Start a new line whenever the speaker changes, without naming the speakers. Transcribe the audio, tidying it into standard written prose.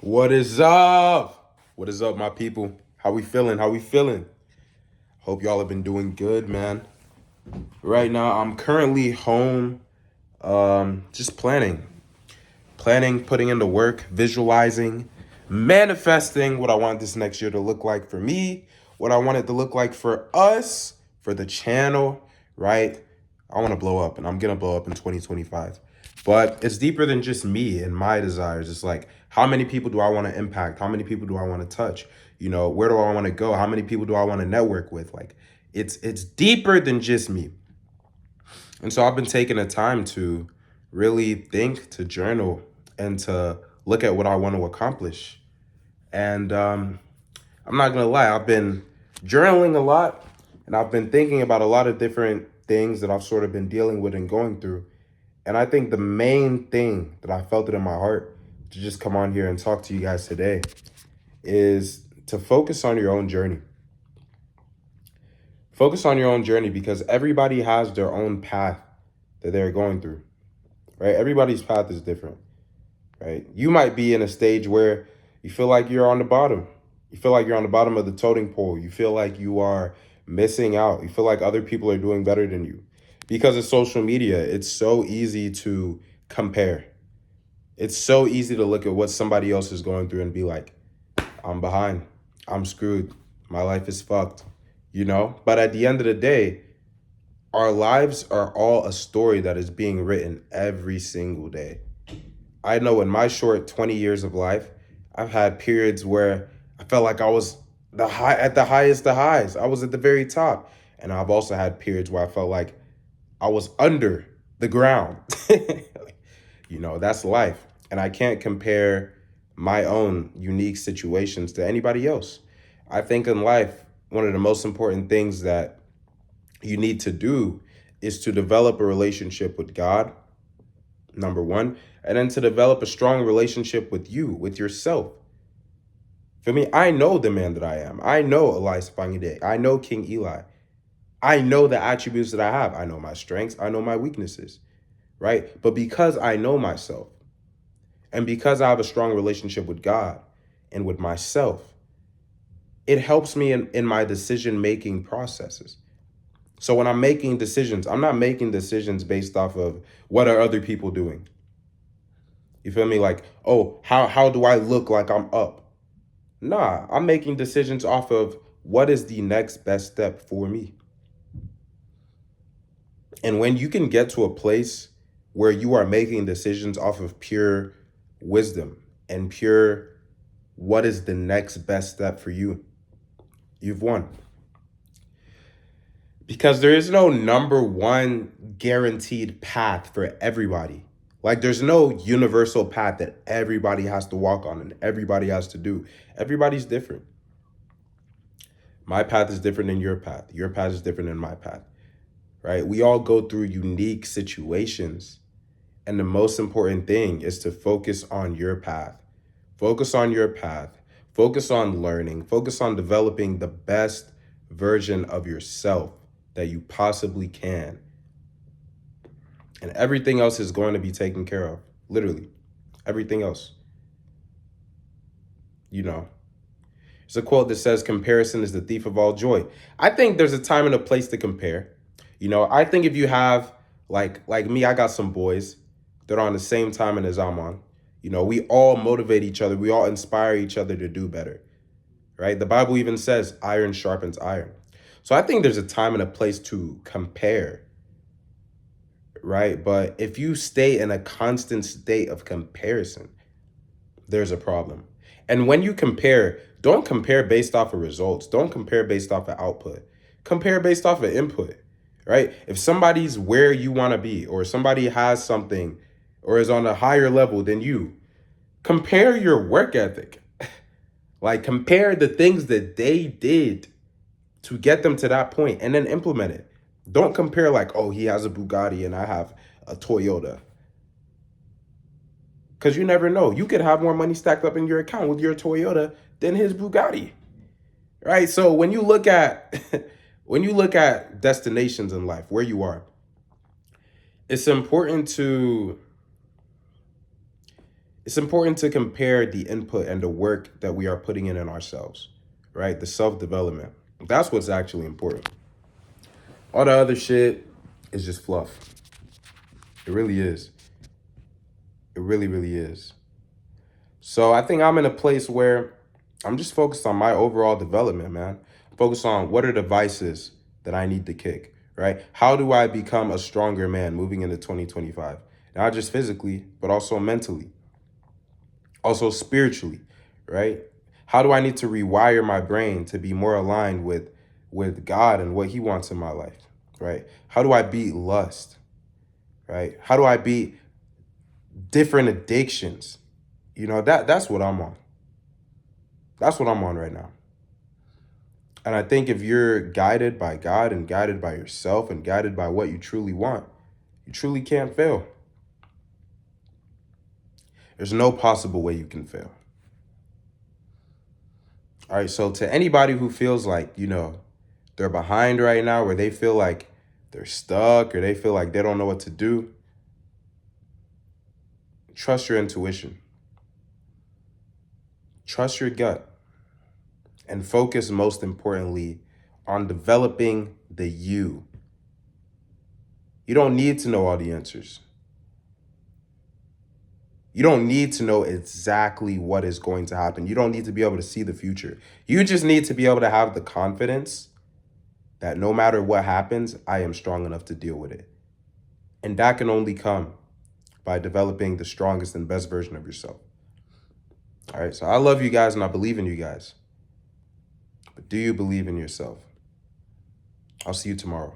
What is up? What is up, my people? How we feeling? How we feeling? Hope y'all have been doing good, man. Right now, I'm currently home, just planning, putting into work, visualizing, manifesting what I want this next year to look like for me, what I want it to look like for us, for the channel, right? I want to blow up, and I'm gonna blow up in 2025. But it's deeper than just me and my desires. It's like, how many people do I want to impact? How many people do I want to touch? Where do I want to go? How many people do I want to network with? Like, it's deeper than just me. And so I've been taking the time to really think, to journal, and to look at what I want to accomplish. And I'm not gonna lie, I've been journaling a lot, and I've been thinking about a lot of different things that I've sort of been dealing with and going through. And I think the main thing that I felt it in my heart to just come on here and talk to you guys today is to focus on your own journey. Focus on your own journey because everybody has their own path that they're going through, right? Everybody's path is different, right? You might be in a stage where you feel like you're on the bottom. You feel like you're on the bottom of the totem pole. You feel like you are missing out. You feel like other people are doing better than you. Because of social media, it's so easy to compare. It's so easy to look at what somebody else is going through and be like, I'm behind. I'm screwed. My life is fucked. But at the end of the day, our lives are all a story that is being written every single day. I know in my short 20 years of life, I've had periods where I felt like I was at the highest of highs. I was at the very top. And I've also had periods where I felt like I was under the ground. That's life. And I can't compare my own unique situations to anybody else. I think in life, one of the most important things that you need to do is to develop a relationship with God, number one, and then to develop a strong relationship with you, with yourself. For me, I know the man that I am. I know Elias Fangide. I know King Eli. I know the attributes that I have. I know my strengths. I know my weaknesses, right? But because I know myself and because I have a strong relationship with God and with myself, it helps me in my decision-making processes. So when I'm making decisions, I'm not making decisions based off of what are other people doing. You feel me? Like, oh, how do I look like I'm up? Nah, I'm making decisions off of what is the next best step for me. And when you can get to a place where you are making decisions off of pure wisdom and pure what is the next best step for you, you've won. Because there is no number one guaranteed path for everybody. Like there's no universal path that everybody has to walk on and everybody has to do. Everybody's different. My path is different than your path. Your path is different than my path, right? We all go through unique situations. And the most important thing is to focus on your path. Focus on your path. Focus on learning. Focus on developing the best version of yourself that you possibly can. And everything else is going to be taken care of. Literally. Everything else. There's a quote that says, comparison is the thief of all joy. I think there's a time and a place to compare. I think if you have, like me, I got some boys that are on the same timing as I'm on. We all motivate each other. We all inspire each other to do better, right? The Bible even says iron sharpens iron. So I think there's a time and a place to compare, right? But if you stay in a constant state of comparison, there's a problem. And when you compare, don't compare based off of results. Don't compare based off of output. Compare based off of input, right? If somebody's where you want to be or somebody has something or is on a higher level than you, compare your work ethic. Like compare the things that they did to get them to that point and then implement it. Don't compare like, oh, he has a Bugatti and I have a Toyota. Because you never know. You could have more money stacked up in your account with your Toyota than his Bugatti, right? So when you look at destinations in life, where you are, it's important to It's important to compare the input and the work that we are putting in ourselves, right? The self-development. That's what's actually important. All the other shit is just fluff. It really is. It really, really is. So I think I'm in a place where I'm just focused on my overall development, man. Focus on what are the vices that I need to kick, right? How do I become a stronger man moving into 2025? Not just physically, but also mentally, also spiritually, right? How do I need to rewire my brain to be more aligned with God and what he wants in my life, right? How do I beat lust, right? How do I beat different addictions? That's what I'm on. That's what I'm on right now. And I think if you're guided by God and guided by yourself and guided by what you truly want, you truly can't fail. There's no possible way you can fail. All right, so to anybody who feels like, they're behind right now, where they feel like they're stuck or they feel like they don't know what to do, trust your intuition. Trust your gut. And focus, most importantly, on developing the you. You don't need to know all the answers. You don't need to know exactly what is going to happen. You don't need to be able to see the future. You just need to be able to have the confidence that no matter what happens, I am strong enough to deal with it. And that can only come by developing the strongest and best version of yourself. All right, so I love you guys and I believe in you guys. But do you believe in yourself? I'll see you tomorrow.